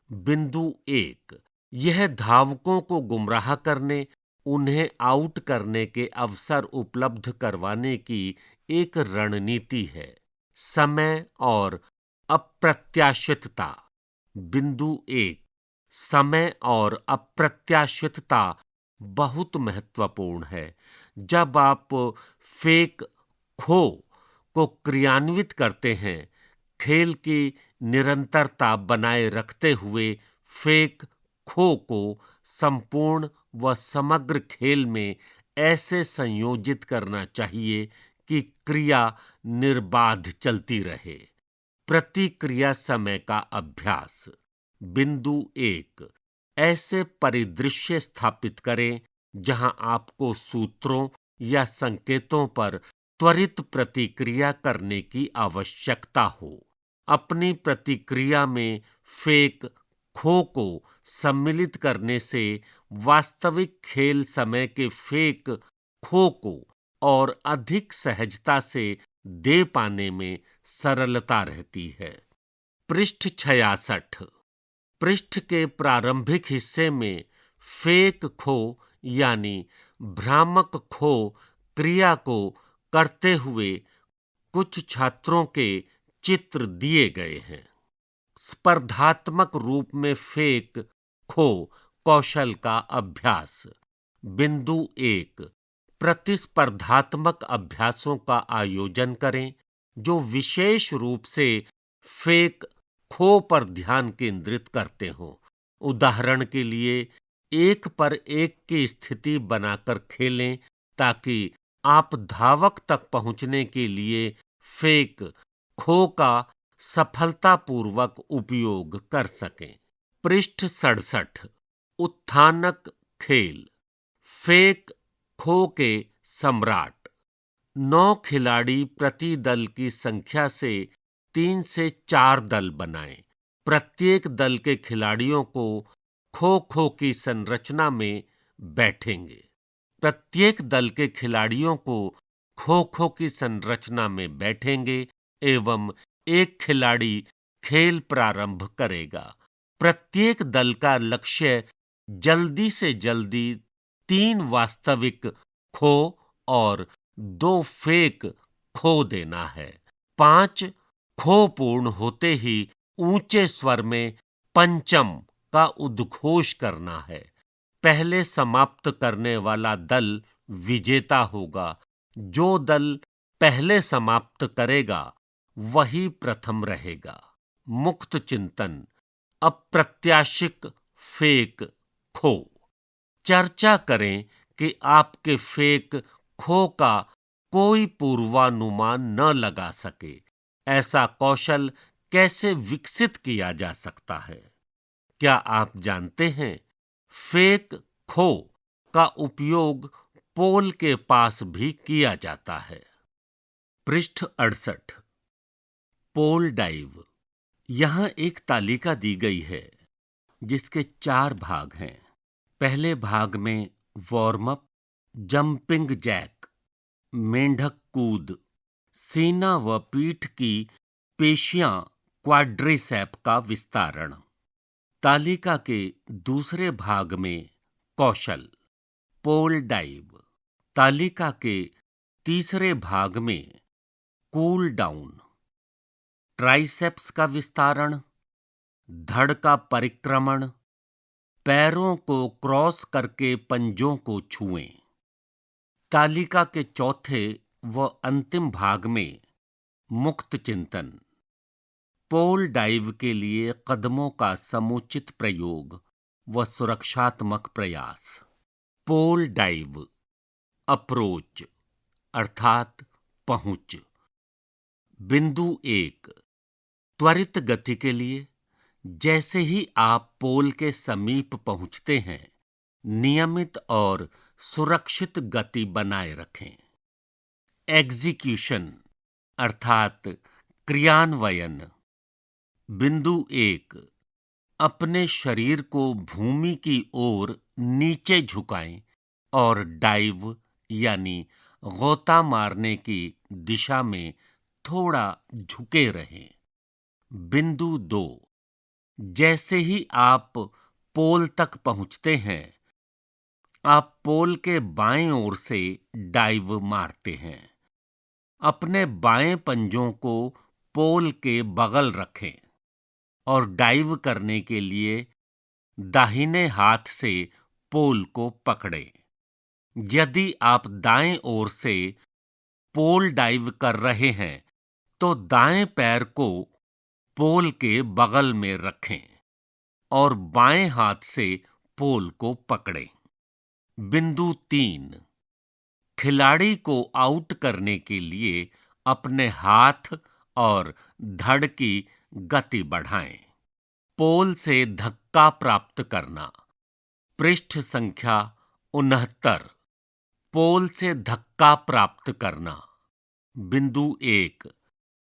Speaker 2: बिंदु 1। यह धावकों को गुमराह करने, उन्हें आउट करने के अवसर उपलब्ध करवाने की एक रणनीति है। समय और अप्रत्याशितता। बिंदु 1। समय और अप्रत्याशितता बहुत महत्वपूर्ण है। जब आप फेक खो को क्रियान्वित करते हैं, खेल की निरंतरता बनाए रखते हुए फेक खो को संपूर्ण व समग्र खेल में ऐसे संयोजित करना चाहिए कि क्रिया निर्बाध चलती रहे। प्रतिक्रिया समय का अभ्यास। बिंदु 1। ऐसे परिदृश्य स्थापित करें जहां आपको सूत्रों या संकेतों पर त्वरित प्रतिक्रिया करने की आवश्यकता हो। अपनी प्रतिक्रिया में फेक खो को सम्मिलित करने से वास्तविक खेल समय के फेक खो को और अधिक सहजता से दे पाने में सरलता रहती है। पृष्ठ 66। पृष्ठ के प्रारंभिक हिस्से में फेक खो यानी भ्रामक खो क्रिया को करते हुए कुछ छात्रों के चित्र दिए गए हैं। स्पर्धात्मक रूप में फेक खो कौशल का अभ्यास। बिंदु 1। प्रतिस्पर्धात्मक अभ्यासों का आयोजन करें जो विशेष रूप से फेक खो पर ध्यान केंद्रित करते हों। उदाहरण के लिए 1 पर 1 की स्थिति बनाकर खेलें ताकि आप धावक तक पहुंचने के लिए फेक खो का सफलतापूर्वक उपयोग कर सकें। पृष्ठ 67। उत्थानक खेल। फेक खो के सम्राट। 9 खिलाड़ी प्रति दल की संख्या से 3 से 4 दल बनाएं। प्रत्येक दल के खिलाड़ियों को खो खो की संरचना में बैठेंगे। प्रत्येक दल के खिलाड़ियों को खो खो की संरचना में बैठेंगे एवं एक खिलाड़ी खेल प्रारंभ करेगा। प्रत्येक दल का लक्ष्य जल्दी से जल्दी 3 वास्तविक खो और 2 फेक खो देना है। 5 खो पूर्ण होते ही ऊंचे स्वर में पंचम का उद्घोष करना है। पहले समाप्त करने वाला दल विजेता होगा। जो दल पहले समाप्त करेगा वही प्रथम रहेगा। मुक्त चिंतन, अप्रत्याशित फेक खो। चर्चा करें कि आपके फेक खो का कोई पूर्वानुमान न लगा सके, ऐसा कौशल कैसे विकसित किया जा सकता है? क्या आप जानते हैं, फेक खो का उपयोग पोल के पास भी किया जाता है। पृष्ठ 68। पोल डाइव। यहां एक तालिका दी गई है जिसके 4 भाग हैं। पहले भाग में वार्म अप, जंपिंग जैक, मेंढक कूद, सीना व पीठ की पेशियां क्वाड्रिसेप का विस्तारण। तालिका के दूसरे भाग में कौशल, पोल डाइव। तालिका के तीसरे भाग में कूल डाउन, ट्राइसेप्स का विस्तारण, धड़ का परिक्रमण, पैरों को क्रॉस करके पंजों को छुएं। तालिका के चौथे व अंतिम भाग में मुक्त चिंतन, पोल डाइव के लिए कदमों का समुचित प्रयोग व सुरक्षात्मक प्रयास। पोल डाइव। अप्रोच अर्थात पहुंच। बिंदु 1, त्वरित गति के लिए जैसे ही आप पोल के समीप पहुंचते हैं, नियमित और सुरक्षित गति बनाए रखें। एग्जीक्यूशन अर्थात क्रियान्वयन। बिंदु 1, अपने शरीर को भूमि की ओर नीचे झुकाएं और डाइव यानी गोता मारने की दिशा में थोड़ा झुके रहें। बिंदु 2, जैसे ही आप पोल तक पहुंचते हैं, आप पोल के बाएं ओर से डाइव मारते हैं। अपने बाएं पंजों को पोल के बगल रखें और डाइव करने के लिए दाहिने हाथ से पोल को पकड़ें। यदि आप दाएं ओर से पोल डाइव कर रहे हैं तो दाएं पैर को पोल के बगल में रखें और बाएं हाथ से पोल को पकड़ें। बिंदु 3, खिलाड़ी को आउट करने के लिए अपने हाथ और धड़ की गति बढ़ाएं। पोल से धक्का प्राप्त करना। पृष्ठ संख्या 69। पोल से धक्का प्राप्त करना। बिंदु 1,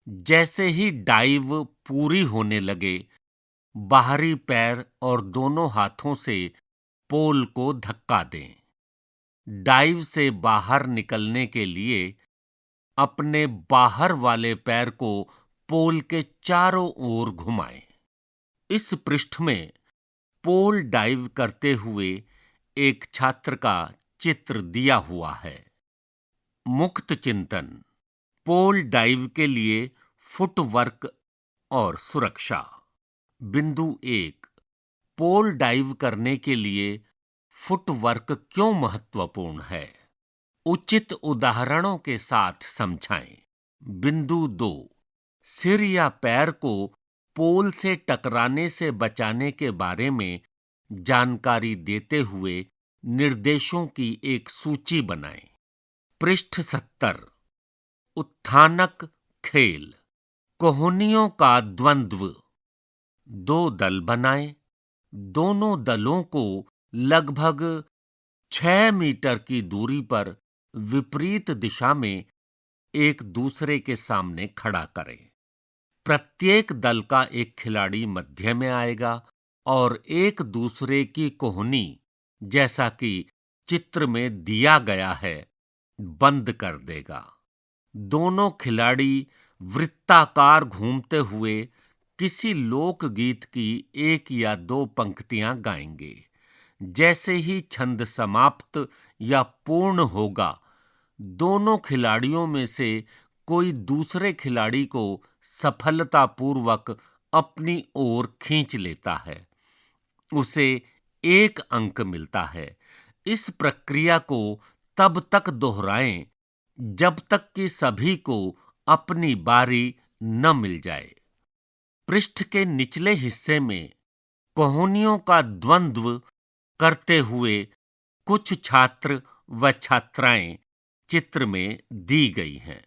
Speaker 2: जैसे ही डाइव पूरी होने लगे, बाहरी पैर और दोनों हाथों से पोल को धक्का दें। डाइव से बाहर निकलने के लिए अपने बाहर वाले पैर को पोल के चारों ओर घुमाएं। इस पृष्ठ में पोल डाइव करते हुए एक छात्र का चित्र दिया हुआ है। मुक्त चिंतन, पोल डाइव के लिए फुटवर्क और सुरक्षा। बिंदु 1, पोल डाइव करने के लिए फुटवर्क क्यों महत्वपूर्ण है? उचित उदाहरणों के साथ समझाएं। बिंदु 2, सिर या पैर को पोल से टकराने से बचाने के बारे में जानकारी देते हुए निर्देशों की एक सूची बनाएं। पृष्ठ 70। उत्थानक खेल, कोहनियों का द्वंद्व। 2 दल बनाएं। दोनों दलों को लगभग 6 मीटर की दूरी पर विपरीत दिशा में एक दूसरे के सामने खड़ा करें। प्रत्येक दल का एक खिलाड़ी मध्य में आएगा और एक दूसरे की कोहनी, जैसा कि चित्र में दिया गया है, बंद कर देगा। दोनों खिलाड़ी वृत्ताकार घूमते हुए किसी लोकगीत की 1 या 2 पंक्तियां गाएंगे। जैसे ही छंद समाप्त या पूर्ण होगा, दोनों खिलाड़ियों में से कोई दूसरे खिलाड़ी को सफलतापूर्वक अपनी ओर खींच लेता है। उसे 1 अंक मिलता है। इस प्रक्रिया को तब तक दोहराएं जब तक कि सभी को अपनी बारी न मिल जाए। पृष्ठ के निचले हिस्से में कोहनियों का द्वंद्व करते हुए कुछ छात्र व छात्राएं चित्र में दी गई हैं।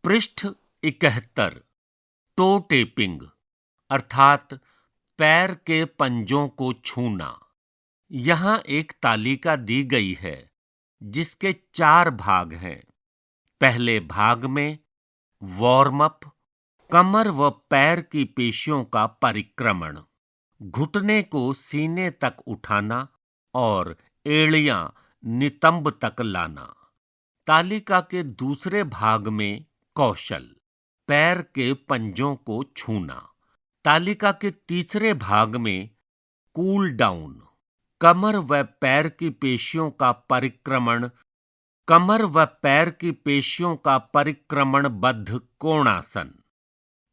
Speaker 2: पृष्ठ 71 टो टेपिंग अर्थात पैर के पंजों को छूना। यहां एक तालिका दी गई है जिसके 4 भाग हैं। पहले भाग में वार्म अप, कमर व पैर की पेशियों का परिक्रमण, घुटने को सीने तक उठाना और एड़ियां नितंब तक लाना। तालिका के दूसरे भाग में कौशल, पैर के पंजों को छूना। तालिका के तीसरे भाग में कूल डाउन, कमर व पैर की पेशियों का परिक्रमण, कमर व पैर की पेशियों का परिक्रमणबद्ध कोणासन।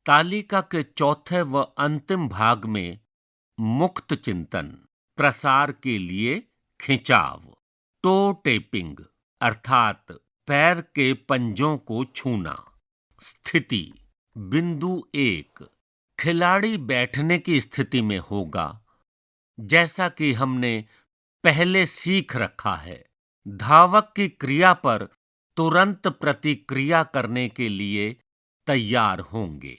Speaker 2: तालिका के चौथे व अंतिम भाग में मुक्त चिंतन, प्रसार के लिए खिंचाव। टो टेपिंग अर्थात पैर के पंजों को छूना। स्थिति बिंदु 1, खिलाड़ी बैठने की स्थिति में होगा। जैसा कि हमने पहले सीख रखा है, धावक की क्रिया पर तुरंत प्रतिक्रिया करने के लिए तैयार होंगे।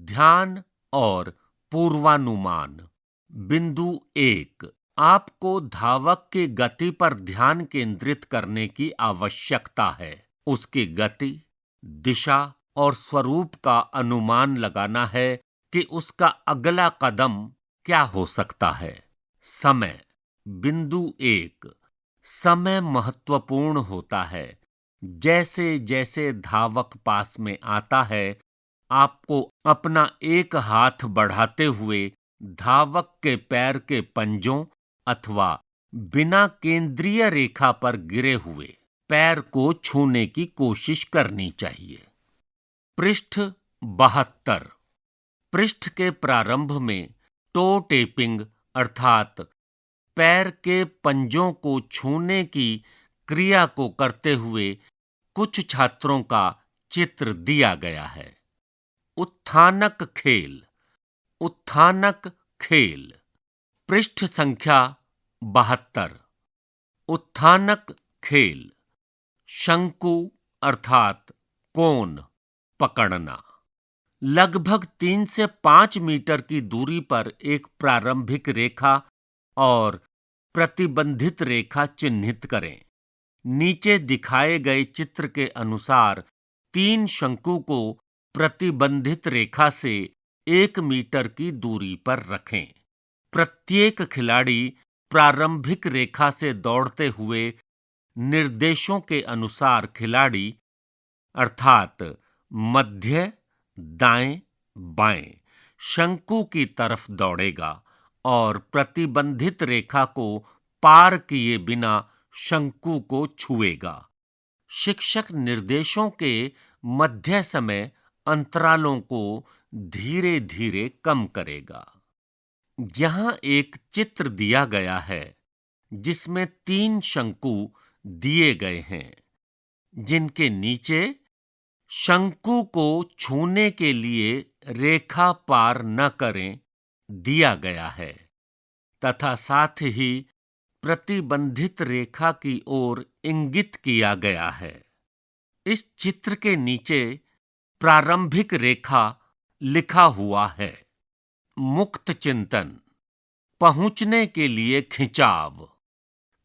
Speaker 2: ध्यान और पूर्वानुमान बिंदु 1, आपको धावक की गति पर ध्यान केंद्रित करने की आवश्यकता है। उसकी गति, दिशा और स्वरूप का अनुमान लगाना है कि उसका अगला कदम क्या हो सकता है। समय बिंदु 1, समय महत्वपूर्ण होता है। जैसे जैसे धावक पास में आता है, आपको अपना एक हाथ बढ़ाते हुए धावक के पैर के पंजों अथवा बिना केंद्रीय रेखा पर गिरे हुए पैर को छूने की कोशिश करनी चाहिए। पृष्ठ 72 पृष्ठ के प्रारंभ में टो टेपिंग अर्थात पैर के पंजों को छूने की क्रिया को करते हुए कुछ छात्रों का चित्र दिया गया है। उत्थानक खेल, उत्थानक खेल। पृष्ठ संख्या 72 उत्थानक खेल। शंकु अर्थात कोन पकड़ना। लगभग 3 से 5 मीटर की दूरी पर एक प्रारंभिक रेखा और प्रतिबंधित रेखा चिन्हित करें। नीचे दिखाए गए चित्र के अनुसार 3 शंकु को प्रतिबंधित रेखा से 1 मीटर की दूरी पर रखें। प्रत्येक खिलाड़ी प्रारंभिक रेखा से दौड़ते हुए निर्देशों के अनुसार खिलाड़ी अर्थात मध्य, दाएं, बाएं शंकु की तरफ दौड़ेगा और प्रतिबंधित रेखा को पार किए बिना शंकु को छुएगा। शिक्षक निर्देशों के मध्य समय अंतरालों को धीरे धीरे कम करेगा। यहां एक चित्र दिया गया है जिसमें 3 शंकु दिए गए हैं, जिनके नीचे शंकु को छूने के लिए रेखा पार न करें दिया गया है तथा साथ ही प्रतिबंधित रेखा की ओर इंगित किया गया है। इस चित्र के नीचे प्रारंभिक रेखा लिखा हुआ है। मुक्त चिंतन, पहुंचने के लिए खिंचाव।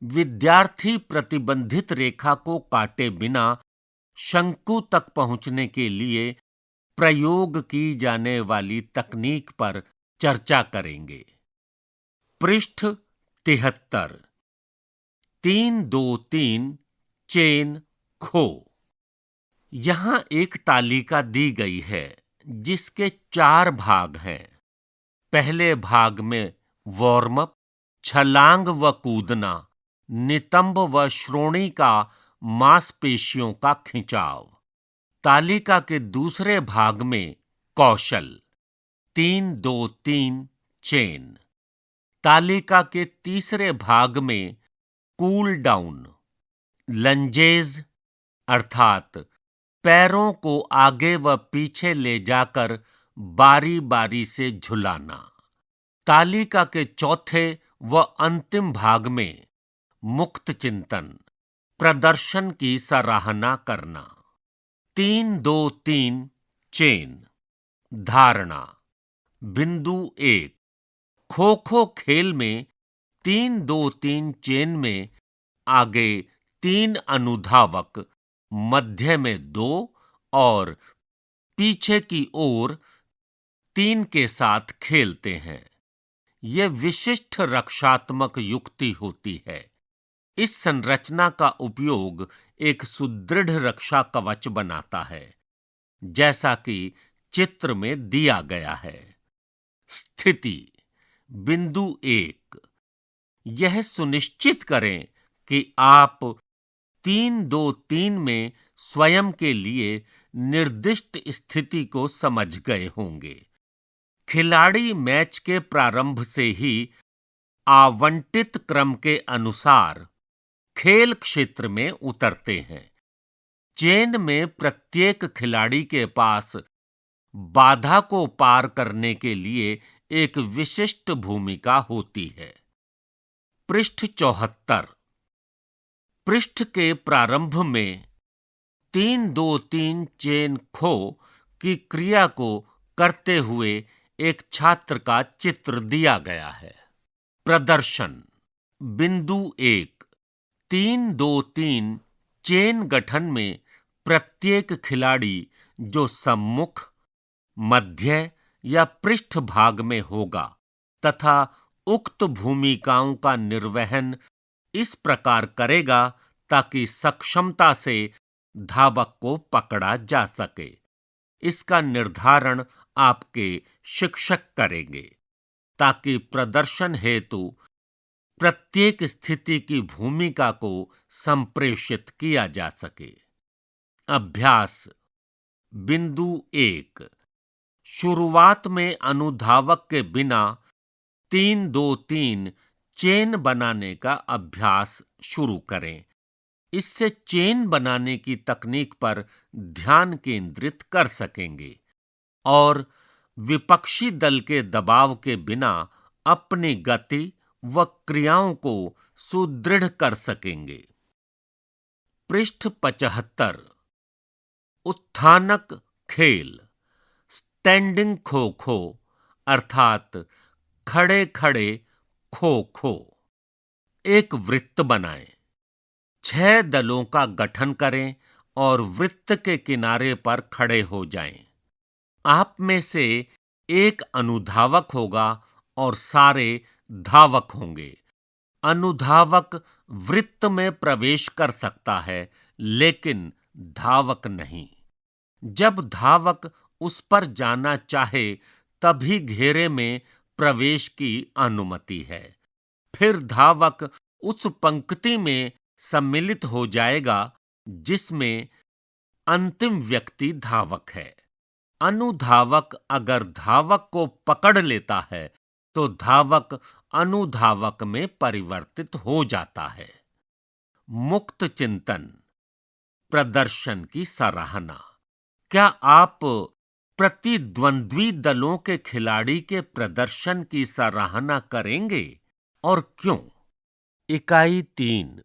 Speaker 2: विद्यार्थी प्रतिबंधित रेखा को काटे बिना शंकु तक पहुंचने के लिए प्रयोग की जाने वाली तकनीक पर चर्चा करेंगे। पृष्ठ 73 3-2-3 चेन खो। यहां एक तालिका दी गई है जिसके 4 भाग हैं। पहले भाग में वार्म अप, छलांग व कूदना, नितंब व श्रोणी का मांसपेशियों का खिंचाव। तालिका के दूसरे भाग में कौशल 3-2-3 चेन। तालिका के तीसरे भाग में कूल डाउन, लंजेज अर्थात पैरों को आगे व पीछे ले जाकर बारी बारी से झुलाना। तालिका के चौथे व अंतिम भाग में मुक्त चिंतन, प्रदर्शन की सराहना करना। 3-2-3 चेन। धारणा। बिंदु 1। खो खो खेल में 3-2-3 चेन में आगे 3 अनुधावक, मध्य में 2 और पीछे की ओर 3 के साथ खेलते हैं। यह विशिष्ट रक्षात्मक युक्ति होती है। इस संरचना का उपयोग एक सुदृढ़ रक्षा कवच बनाता है, जैसा कि चित्र में दिया गया है। स्थिति। बिंदु 1। यह सुनिश्चित करें कि आप 3-2-3 में स्वयं के लिए निर्दिष्ट स्थिति को समझ गए होंगे। खिलाड़ी मैच के प्रारंभ से ही आवंटित क्रम के अनुसार खेल क्षेत्र में उतरते हैं। चेन में प्रत्येक खिलाड़ी के पास बाधा को पार करने के लिए एक विशिष्ट भूमिका होती है। पृष्ठ 74। पृष्ठ के प्रारंभ में 3-2-3 चेन खो की क्रिया को करते हुए एक छात्र का चित्र दिया गया है। प्रदर्शन। बिंदु 1। 3-2-3 चेन गठन में प्रत्येक खिलाड़ी जो सम्मुख, मध्य या पृष्ठ भाग में होगा तथा उक्त भूमिकाओं का निर्वहन इस प्रकार करेगा ताकि सक्षमता से धावक को पकड़ा जा सके। इसका निर्धारण आपके शिक्षक करेंगे ताकि प्रदर्शन हेतु प्रत्येक स्थिति की भूमिका को संप्रेषित किया जा सके। अभ्यास। बिंदु 1। शुरुआत में अनुधावक के बिना 3-2-3 चेन बनाने का अभ्यास शुरू करें। इससे चेन बनाने की तकनीक पर ध्यान केंद्रित कर सकेंगे और विपक्षी दल के दबाव के बिना अपनी गति व क्रियाओं को सुदृढ़ कर सकेंगे। पृष्ठ 75। उत्थानक खेल। स्टैंडिंग खो खो अर्थात खड़े खड़े खो खो। एक वृत्त बनाएं। 6 दलों का गठन करें और वृत्त के किनारे पर खड़े हो जाएं। आप में से एक अनुधावक होगा और सारे धावक होंगे। अनुधावक वृत्त में प्रवेश कर सकता है, लेकिन धावक नहीं। जब धावक उस पर जाना चाहे तभी घेरे में प्रवेश की अनुमति है। फिर धावक उस पंक्ति में सम्मिलित हो जाएगा जिसमें अंतिम व्यक्ति धावक है। अनुधावक अगर धावक को पकड़ लेता है तो धावक अनुधावक में परिवर्तित हो जाता है। मुक्त चिंतन। प्रदर्शन की सराहना। क्या आप प्रतिद्वंद्वी दलों के खिलाड़ी के प्रदर्शन की सराहना करेंगे और क्यों? इकाई 3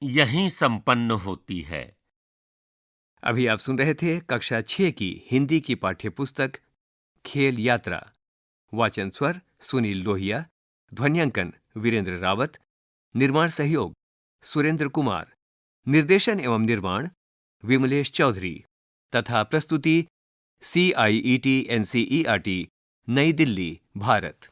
Speaker 2: यहीं संपन्न होती है।
Speaker 1: अभी आप सुन रहे थे कक्षा 6 की हिंदी की पाठ्यपुस्तक खेल यात्रा। वाचन स्वर सुनील लोहिया, ध्वन्यांकन वीरेंद्र रावत, निर्माण सहयोग सुरेंद्र कुमार, निर्देशन एवं निर्माण विमलेश चौधरी तथा प्रस्तुति CIET NCERT नई दिल्ली, भारत।